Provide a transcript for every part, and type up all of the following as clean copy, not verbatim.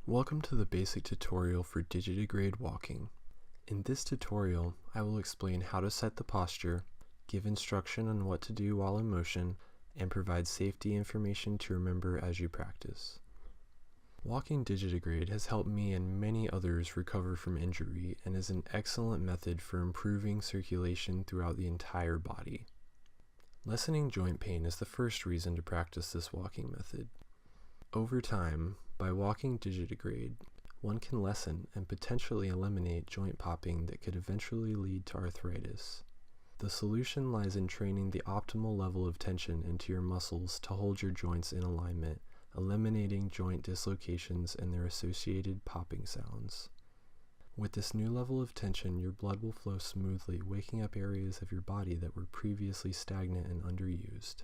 Welcome to the basic tutorial for Digitigrade walking. In this tutorial, I will explain how to set the posture, give instruction on what to do while in motion, and provide safety information to remember as you practice. Walking Digitigrade has helped me and many others recover from injury and is an excellent method for improving circulation throughout the entire body. Lessening joint pain is the first reason to practice this walking method. Over time, by walking Digitigrade, one can lessen and potentially eliminate joint popping that could eventually lead to arthritis. The solution lies in training the optimal level of tension into your muscles to hold your joints in alignment, eliminating joint dislocations and their associated popping sounds. With this new level of tension, your blood will flow smoothly, waking up areas of your body that were previously stagnant and underused.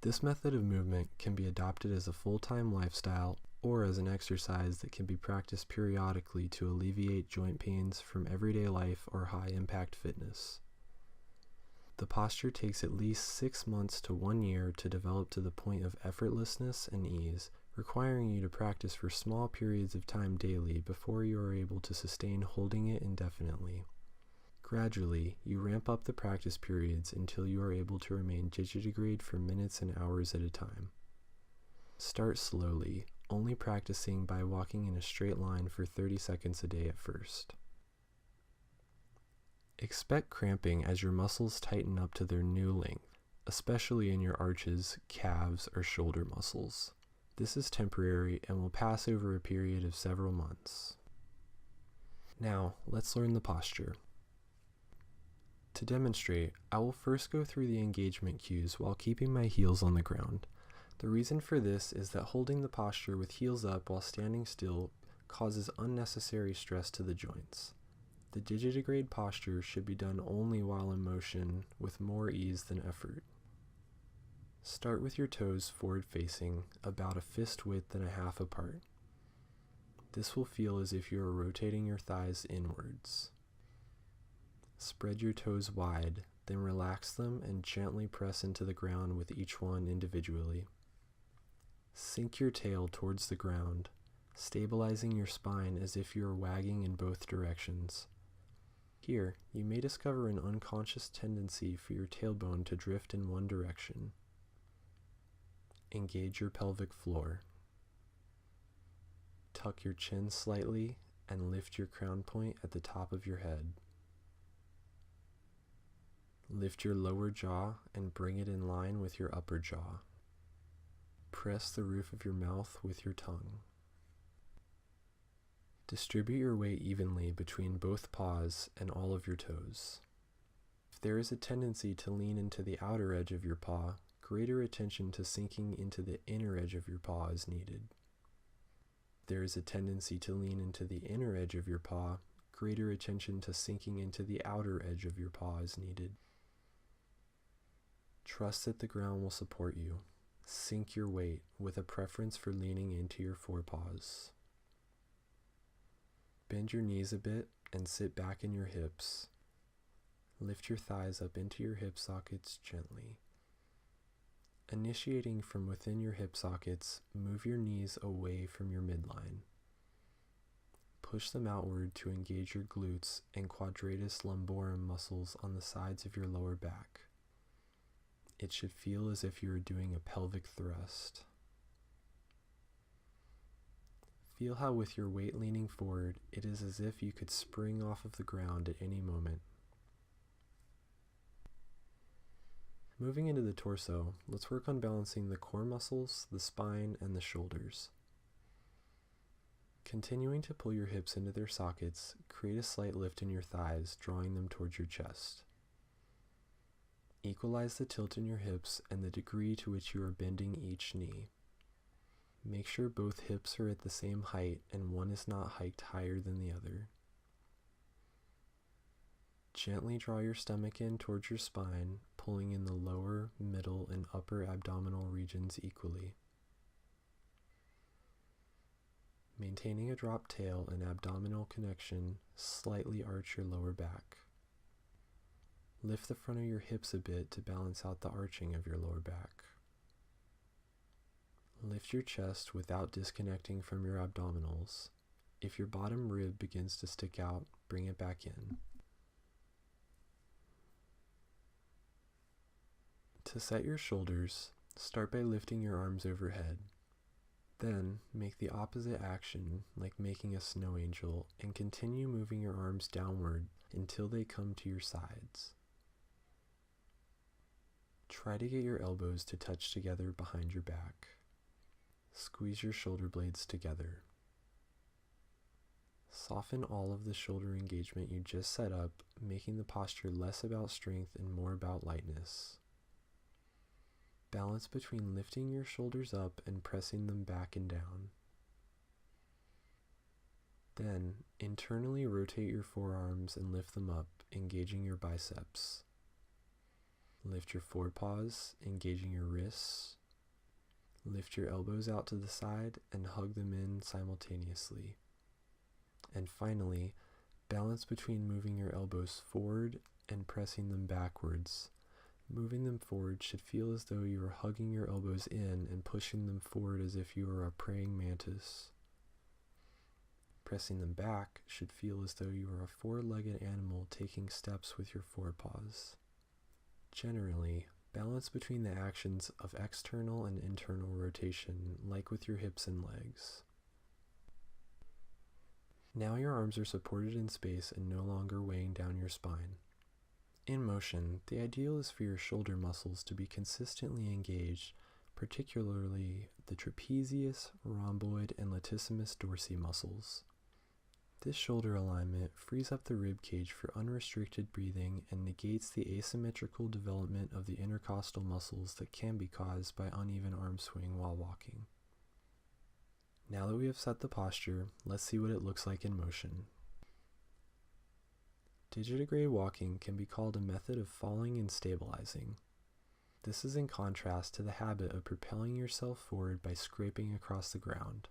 This method of movement can be adopted as a full-time lifestyle or as an exercise that can be practiced periodically to alleviate joint pains from everyday life or high-impact fitness. The posture takes at least 6 months to 1 year to develop to the point of effortlessness and ease, requiring you to practice for small periods of time daily before you are able to sustain holding it indefinitely. Gradually, you ramp up the practice periods until you are able to remain Digitigrade for minutes and hours at a time. Start slowly, only practicing by walking in a straight line for 30 seconds a day at first. Expect cramping as your muscles tighten up to their new length, especially in your arches, calves, or shoulder muscles. This is temporary and will pass over a period of several months. Now, let's learn the posture. To demonstrate, I will first go through the engagement cues while keeping my heels on the ground. The reason for this is that holding the posture with heels up while standing still causes unnecessary stress to the joints. The Digitigrade posture should be done only while in motion with more ease than effort. Start with your toes forward facing, about a fist width and a half apart. This will feel as if you are rotating your thighs inwards. Spread your toes wide, then relax them and gently press into the ground with each one individually. Sink your tail towards the ground, stabilizing your spine as if you are wagging in both directions. Here, you may discover an unconscious tendency for your tailbone to drift in one direction. Engage your pelvic floor. Tuck your chin slightly and lift your crown point at the top of your head. Lift your lower jaw and bring it in line with your upper jaw. Press the roof of your mouth with your tongue. Distribute your weight evenly between both paws and all of your toes. If there is a tendency to lean into the outer edge of your paw, greater attention to sinking into the inner edge of your paw is needed. If there is a tendency to lean into the inner edge of your paw, greater attention to sinking into the outer edge of your paw is needed. Trust that the ground will support you. Sink your weight with a preference for leaning into your forepaws. Bend your knees a bit and sit back in your hips. Lift your thighs up into your hip sockets gently. Initiating from within your hip sockets, move your knees away from your midline. Push them outward to engage your glutes and quadratus lumborum muscles on the sides of your lower back. It should feel as if you are doing a pelvic thrust. Feel how with your weight leaning forward, it is as if you could spring off of the ground at any moment. Moving into the torso, let's work on balancing the core muscles, the spine, and the shoulders. Continuing to pull your hips into their sockets, create a slight lift in your thighs, drawing them towards your chest. Equalize the tilt in your hips and the degree to which you are bending each knee. Make sure both hips are at the same height and one is not hiked higher than the other. Gently draw your stomach in towards your spine, pulling in the lower, middle, and upper abdominal regions equally. Maintaining a drop tail and abdominal connection, slightly arch your lower back. Lift the front of your hips a bit to balance out the arching of your lower back. Lift your chest without disconnecting from your abdominals. If your bottom rib begins to stick out, bring it back in. To set your shoulders, start by lifting your arms overhead. Then, make the opposite action, like making a snow angel, and continue moving your arms downward until they come to your sides. Try to get your elbows to touch together behind your back. Squeeze your shoulder blades together. Soften all of the shoulder engagement you just set up, making the posture less about strength and more about lightness. Balance between lifting your shoulders up and pressing them back and down. Then, internally rotate your forearms and lift them up, engaging your biceps. Lift your forepaws, engaging your wrists. Lift your elbows out to the side and hug them in simultaneously. And finally, balance between moving your elbows forward and pressing them backwards. Moving them forward should feel as though you are hugging your elbows in and pushing them forward as if you are a praying mantis. Pressing them back should feel as though you are a four-legged animal taking steps with your forepaws. Generally, balance between the actions of external and internal rotation, like with your hips and legs. Now your arms are supported in space and no longer weighing down your spine. In motion, the ideal is for your shoulder muscles to be consistently engaged, particularly the trapezius, rhomboid, and latissimus dorsi muscles. This shoulder alignment frees up the rib cage for unrestricted breathing and negates the asymmetrical development of the intercostal muscles that can be caused by uneven arm swing while walking. Now that we have set the posture, let's see what it looks like in motion. Digitigrade walking can be called a method of falling and stabilizing. This is in contrast to the habit of propelling yourself forward by scraping across the ground.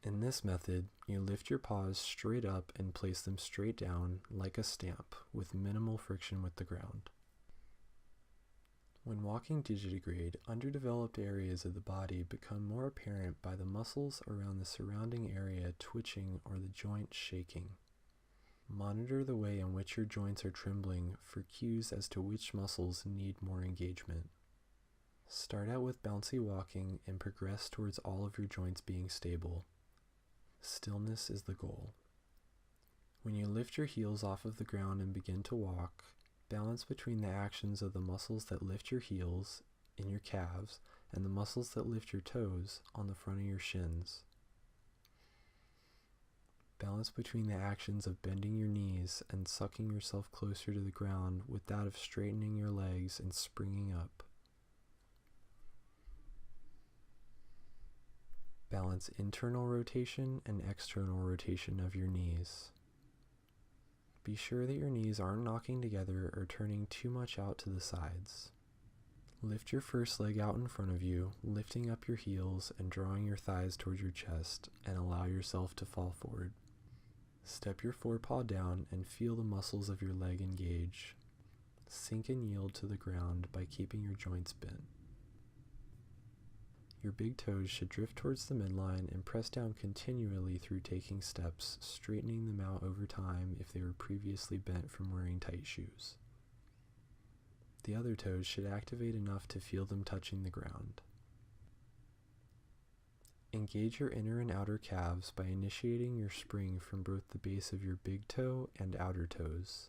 In this method, you lift your paws straight up and place them straight down like a stamp with minimal friction with the ground. When walking digitigrade, underdeveloped areas of the body become more apparent by the muscles around the surrounding area twitching or the joint shaking. Monitor the way in which your joints are trembling for cues as to which muscles need more engagement. Start out with bouncy walking and progress towards all of your joints being stable. Stillness is the goal. When you lift your heels off of the ground and begin to walk, balance between the actions of the muscles that lift your heels in your calves and the muscles that lift your toes on the front of your shins. Balance between the actions of bending your knees and sucking yourself closer to the ground with that of straightening your legs and springing up. Balance internal rotation and external rotation of your knees. Be sure that your knees aren't knocking together or turning too much out to the sides. Lift your first leg out in front of you, lifting up your heels and drawing your thighs towards your chest, and allow yourself to fall forward. Step your forepaw down and feel the muscles of your leg engage. Sink and yield to the ground by keeping your joints bent. Your big toes should drift towards the midline and press down continually through taking steps, straightening them out over time if they were previously bent from wearing tight shoes. The other toes should activate enough to feel them touching the ground. Engage your inner and outer calves by initiating your spring from both the base of your big toe and outer toes.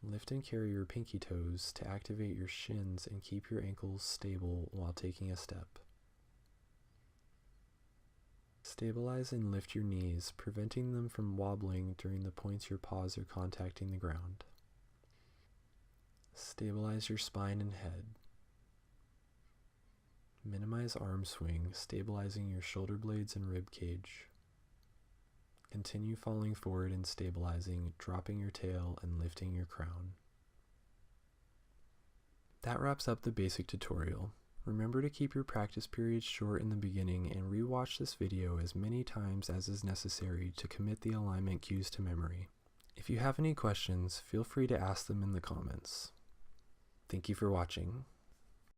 Lift and carry your pinky toes to activate your shins and keep your ankles stable while taking a step. Stabilize and lift your knees, preventing them from wobbling during the points your paws are contacting the ground. Stabilize your spine and head. Minimize arm swing, stabilizing your shoulder blades and rib cage. Continue falling forward and stabilizing, dropping your tail and lifting your crown. That wraps up the basic tutorial. Remember to keep your practice periods short in the beginning and rewatch this video as many times as is necessary to commit the alignment cues to memory. If you have any questions, feel free to ask them in the comments. Thank you for watching.